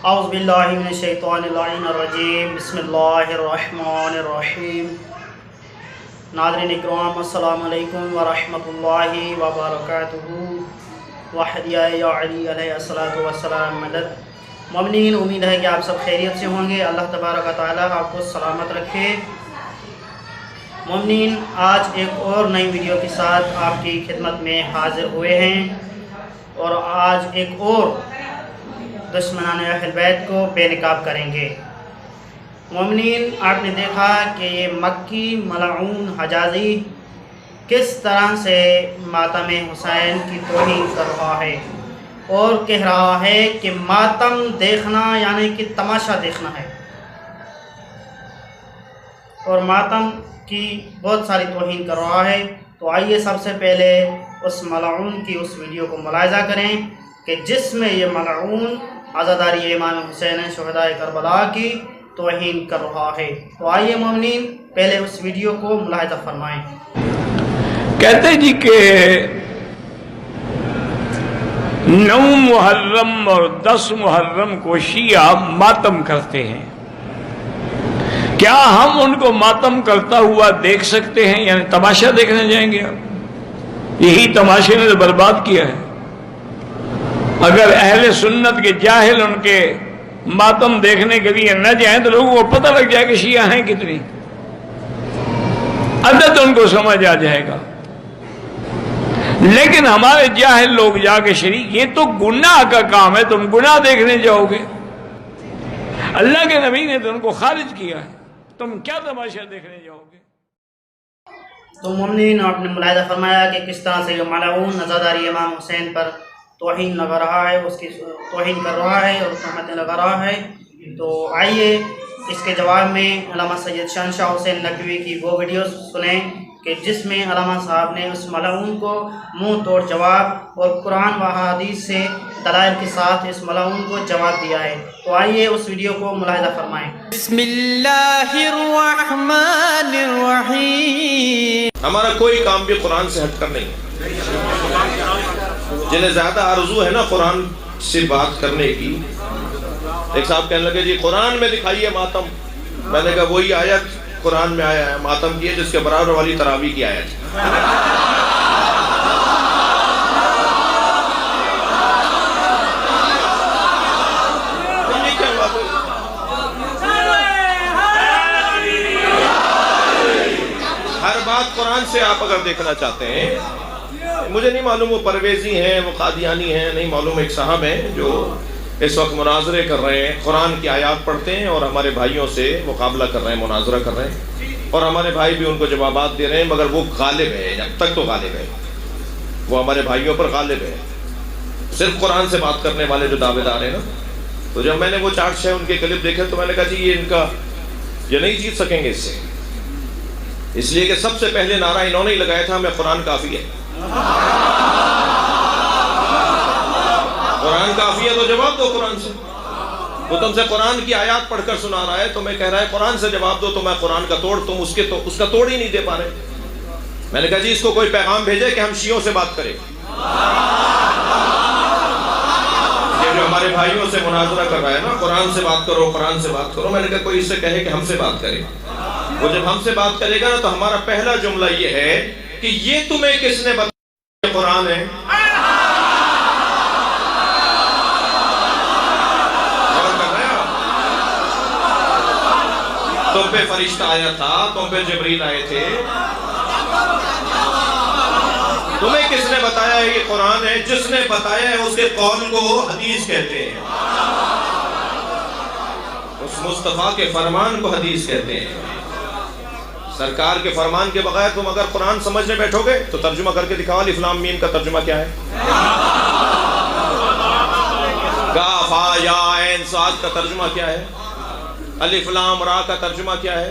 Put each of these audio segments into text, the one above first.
اعوذ باللہ من الشیطان الرجیم بسم اللہ الرحمن الرحیم۔ ناظرین اکرام، السلام علیکم ورحمۃ اللہ وبرکاتہ۔ وحدیٰ یا علی علیہ الصلاۃ والسلام مدد۔ مومنین، امید ہے کہ آپ سب خیریت سے ہوں گے۔ اللہ تبارک و تعالیٰ آپ کو سلامت رکھے۔ مومنین، آج ایک اور نئی ویڈیو کے ساتھ آپ کی خدمت میں حاضر ہوئے ہیں، اور آج ایک اور دشمنان اہل بیت کو بے نقاب کریں گے۔ مومنین، آپ نے دیکھا کہ یہ مکی ملعون حجازی کس طرح سے ماتم حسین کی توہین کر رہا ہے اور کہہ رہا ہے کہ ماتم دیکھنا یعنی کہ تماشا دیکھنا ہے، اور ماتم کی بہت ساری توہین کر رہا ہے۔ تو آئیے سب سے پہلے اس ملعون کی اس ویڈیو کو ملاحظہ کریں کہ جس میں یہ ملعون عزاداری امام حسین شہدائے کربلا کی توہین کر رہا ہے۔ تو آئیے مومنین، پہلے اس ویڈیو کو ملاحظہ فرمائیں۔ کہتے جی کہ 9 محرم اور 10 محرم کو شیعہ ماتم کرتے ہیں۔ کیا ہم ان کو ماتم کرتا ہوا دیکھ سکتے ہیں؟ یعنی تماشا دیکھنے جائیں گے؟ یہی تماشے نے تو برباد کیا ہے۔ اگر اہل سنت کے جاہل ان کے ماتم دیکھنے کے لیے نہ جائیں تو لوگوں کو پتہ لگ جائے کہ شیعہ ہیں کتنی، عدد ان کو سمجھ آ جائے گا۔ لیکن ہمارے جاہل لوگ جا کے شریک، یہ تو گناہ کا کام ہے، تم گناہ دیکھنے جاؤ گے؟ اللہ کے نبی نے تو ان کو خارج کیا ہے، تم کیا تماشا دیکھنے جاؤ گے؟ تو مومنین، آپ نے ملاحظہ فرمایا کہ کس طرح سے یہ ملعون عزاداری امام حسین پر توہین لگا رہا ہے، اس کی توہین کر رہا ہے اور تہمتیں لگا رہا ہے۔ تو آئیے اس کے جواب میں علامہ سید شہنشاہ حسین نقوی کی وہ ویڈیو سنیں کہ جس میں علامہ صاحب نے اس ملعون کو منہ توڑ جواب اور قرآن و حدیث سے دلائل کے ساتھ اس ملعون کو جواب دیا ہے۔ تو آئیے اس ویڈیو کو ملاحظہ فرمائیں۔ بسم اللہ الرحمن الرحیم۔ ہمارا کوئی کام بھی قرآن سے ہٹ کر نہیں ہے۔ جنہیں زیادہ آرزو ہے نا قرآن سے بات کرنے کی، ایک صاحب کہنے لگے جی قرآن میں دکھائیے ماتم۔ میں نے کہا وہی آیت قرآن میں آیا ہے ماتم کی ہے جس کے برابر والی تراویح کی آیت ہے۔ ہر بات قرآن سے آپ اگر دیکھنا چاہتے ہیں، مجھے نہیں معلوم وہ پرویزی ہیں، وہ قادیانی ہیں، نہیں معلوم، ایک صاحب ہیں جو اس وقت مناظرے کر رہے ہیں، قرآن کی آیات پڑھتے ہیں اور ہمارے بھائیوں سے مقابلہ کر رہے ہیں، مناظرہ کر رہے ہیں، اور ہمارے بھائی بھی ان کو جوابات دے رہے ہیں، مگر وہ غالب ہے، اب تک تو غالب ہے، وہ ہمارے بھائیوں پر غالب ہے، صرف قرآن سے بات کرنے والے جو دعوے دار ہیں نا۔ تو جب میں نے وہ 4-6 ان کے کلپ دیکھے تو میں نے کہا جی یہ نہیں جیت سکیں گے اس سے، اس لیے کہ سب سے پہلے نعرہ انہوں نے ہی لگایا تھا ہمیں قرآن کافی ہے۔ قرآن کافی ہے تو جواب دو قرآن سے۔ وہ تم سے قرآن کی آیات پڑھ کر سنا رہا ہے، تو میں کہہ رہا ہے قرآن سے جواب دو، تو میں قرآن کا توڑ، تم اس کا توڑ ہی نہیں دے پا رہے۔ میں نے کہا جی اس کو کوئی پیغام بھیجے کہ ہم شیعوں سے بات کریں، یہ جو ہمارے بھائیوں سے مناظرہ کر رہا ہے نا، قرآن سے بات کرو، قرآن سے بات کرو۔ میں نے کہا کوئی اس سے کہے کہ ہم سے بات کرے۔ وہ جب ہم سے بات کرے گا نا تو ہمارا پہلا جملہ یہ ہے کہ یہ تمہیں کس نے بتایا قرآن ہے؟ تم پہ فرشتہ آیا تھا، تم پہ جبریل آئے تھے، تمہیں کس نے بتایا ہے یہ قرآن ہے؟ جس نے بتایا ہے اس کے قول کو حدیث کہتے ہیں، اس مصطفیٰ کے فرمان کو حدیث کہتے ہیں۔ سرکار کے فرمان کے بغیر تم اگر قرآن سمجھنے بیٹھو گے تو ترجمہ کر کے دکھاؤ، الف لام میم کا ترجمہ کیا ہے، کاف ہا یا عین صاد کا ترجمہ کیا ہے، الف لام را کا ترجمہ کیا ہے۔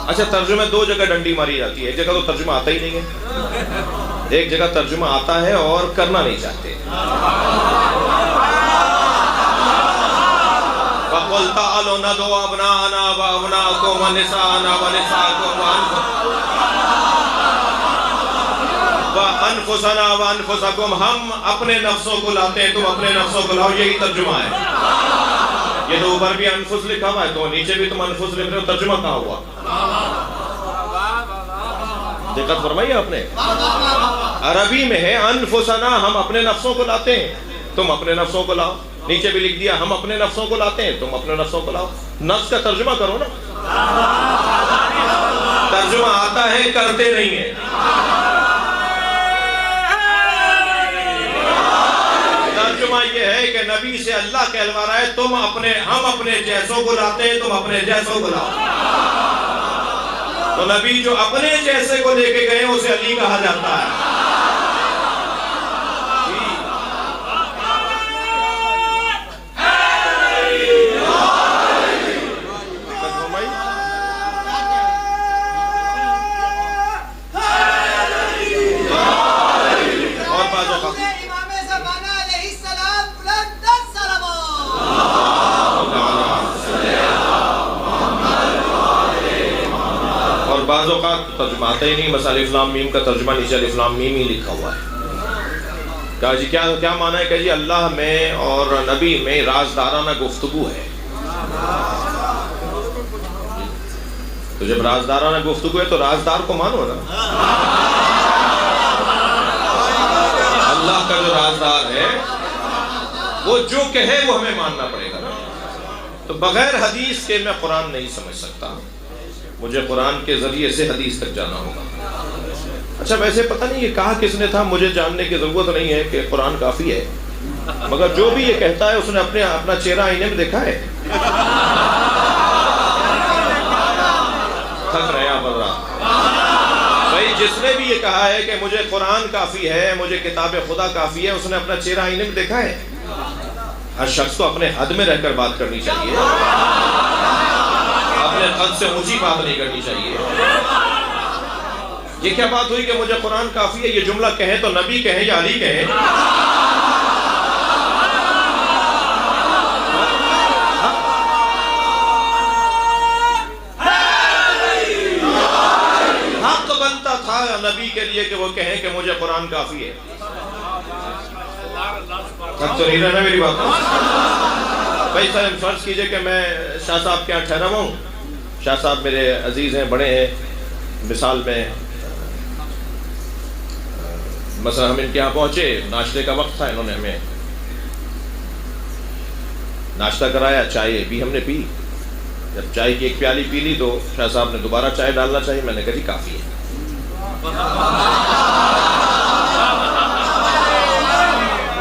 اچھا، ترجمہ 2 جگہ ڈنڈی ماری جاتی ہے، ایک جگہ تو ترجمہ آتا ہی نہیں ہے، ایک جگہ ترجمہ آتا ہے اور کرنا نہیں چاہتے۔ وَقُلْ تَعَالُوا نَدْعُوا أَبْنَاءَنَا وَأَبْنَاءَكُمْ وَنِسَاءَنَا وَنِسَاءَكُمْ وَأَنفُسَنَا وَأَنفُسَكُمْ، ہم اپنے نفسوں کو لاتے ہیں، تم اپنے نفسوں کو لاؤ، یہی ترجمہ ہے۔ یہ تو اوپر بھی انفس لکھا ہوا ہے، تو نیچے بھی تم انفس لکھ رہے ہو، ترجمہ کہاں ہوا؟ دقت فرمائی آپ نے؟ عربی میں ہے انفسنا، ہم اپنے نفسوں کو لاتے ہیں، تم اپنے نفسوں کو لاؤ۔ نیچے بھی لکھ دیا ہم اپنے نفسوں کو لاتے ہیں، تم اپنے نفسوں کو لاؤ۔ نفس کا ترجمہ کرو نا۔ ترجمہ آتا ہے، کرتے نہیں ہیں۔ ترجمہ یہ ہے کہ نبی سے اللہ کہلوا رہا ہے ہم اپنے جیسوں کو لاتے ہیں، تم اپنے جیسوں کو لاؤ۔ تو نبی جو اپنے جیسے کو لے کے گئے اسے علی کہا جاتا ہے۔ بعض اوقات ترجمہ آتا ہی نہیں، بس الف لام میم کا ترجمہ نیچے الف لام میم ہی لکھا ہوا ہے۔ کہا جی کیا معنی ہے؟ کہ جی اللہ میں اور نبی میں رازدارانہ گفتگو ہے۔ تو جب رازدارانہ گفتگو ہے تو رازدار کو مانو نا۔ اللہ کا جو رازدار ہے وہ جو کہے وہ ہمیں ماننا پڑے گا۔ تو بغیر حدیث کے میں قرآن نہیں سمجھ سکتا، مجھے قرآن کے ذریعے سے حدیث تک جانا ہوگا۔ اچھا ویسے پتہ نہیں یہ کہا کس نے تھا، مجھے جاننے کی ضرورت نہیں ہے کہ قرآن کافی ہے، مگر جو بھی یہ کہتا ہے اس نے اپنا چہرہ آئینے میں دیکھا ہے؟ تھک رہے آپ حضرات بھائی، جس نے بھی یہ کہا ہے کہ مجھے قرآن کافی ہے، مجھے کتاب خدا کافی ہے، اس نے اپنا چہرہ آئینے میں دیکھا ہے؟ ہر شخص کو اپنے حد میں رہ کر بات کرنی چاہیے، اپنے حد سے اونچی بات نہیں کرنی چاہیے۔ یہ کیا بات ہوئی کہ مجھے قرآن کافی ہے؟ یہ جملہ کہیں تو نبی کہیں یا علی کہیں؟ حق بنتا تھا نبی کے لیے کہ وہ کہیں کہ مجھے قرآن کافی ہے۔ تب تو نہیں رہنا میری بات ہے بھائی صاحب، فرض کیجئے کہ میں شاہ صاحب کے یہاں ٹھہرا ہوا ہوں، شاہ صاحب میرے عزیز ہیں، بڑے ہیں، مثال میں مثلا ہم ان کے یہاں پہنچے، ناشتے کا وقت تھا، انہوں نے ہمیں ناشتہ کرایا، چائے بھی ہم نے پی۔ جب چائے کی ایک پیالی پی لی تو شاہ صاحب نے دوبارہ چائے ڈالنا چاہیے، میں نے کہا جی کافی ہے۔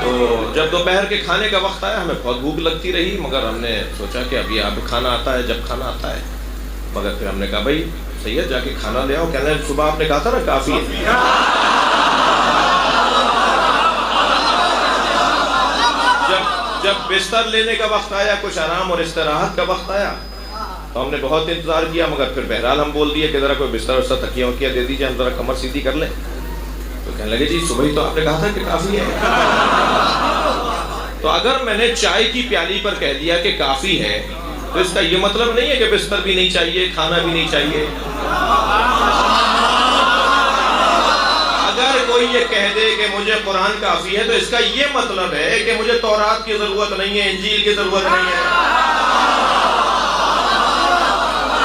تو جب دوپہر کے کھانے کا وقت آیا، ہمیں بہت بھوک لگتی رہی، مگر ہم نے سوچا کہ ابھی اب کھانا آتا ہے، جب کھانا آتا ہے، مگر پھر ہم نے کہا بھائی سید جا کے کھانا لے آؤ۔ کہنے لگے صبح آپ نے کہا تھا نا کافی ہے۔ جب بستر لینے کا وقت آیا، کچھ آرام اور استراحت کا وقت آیا، تو ہم نے بہت انتظار کیا، مگر پھر بہرحال ہم بول دیے کہ ذرا کوئی بستر وستر تکیہ وکیہ دے دیجیے، ہم ذرا کمر سیدھی کر لیں۔ تو کہنے لگے جی صبح ہی تو آپ نے کہا تھا کہ کافی ہے۔ تو اگر میں نے چائے کی پیالی پر کہہ دیا کہ کافی ہے، تو اس کا یہ مطلب نہیں ہے کہ بستر بھی نہیں چاہیے، کھانا بھی نہیں چاہیے۔ اگر کوئی یہ کہہ دے کہ مجھے قرآن کافی ہے، تو اس کا یہ مطلب ہے کہ مجھے تورات کی ضرورت نہیں ہے، انجیل کی ضرورت نہیں ہے۔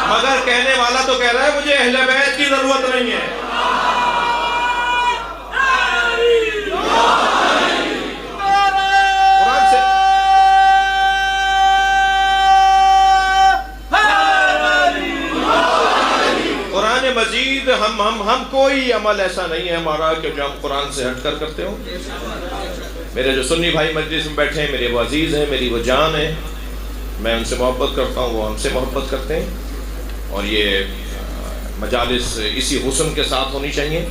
مگر کہنے والا تو کہہ رہا ہے مجھے اہل بیت کی ضرورت نہیں ہے۔ مزید ہم کوئی عمل ایسا نہیں ہے ہمارا کہ جو ہم قرآن سے ہٹ کر کرتے ہوں۔ میرے جو سنی بھائی مجلس میں بیٹھے ہیں، میرے وہ عزیز ہیں، میری وہ جان ہیں، میں ان سے محبت کرتا ہوں، وہ ہم سے محبت کرتے ہیں، اور یہ مجالس اسی حسن کے ساتھ ہونی چاہیے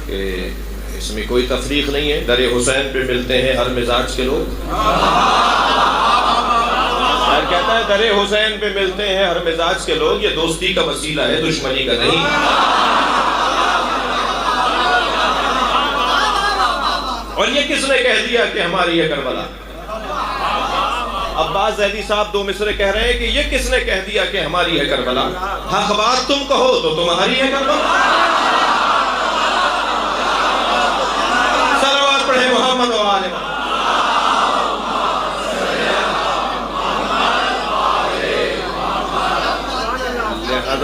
کہ اس میں کوئی تفریق نہیں ہے۔ در حسین پہ ملتے ہیں ہر مزاج کے لوگ، کہتا ہے در حسین پہ ملتے ہیں ہر مزاج کے لوگ، یہ دوستی کا وسیلہ ہے، دشمنی کا نہیں۔ اور یہ کس نے کہہ دیا کہ ہماری ہے کربلا؟ عباس زیدی صاحب دو مصرے کہہ رہے ہیں کہ یہ کس نے کہہ دیا کہ ہماری ہے کربلا؟ حق بات تم کہو تو تمہاری ہے کربلا۔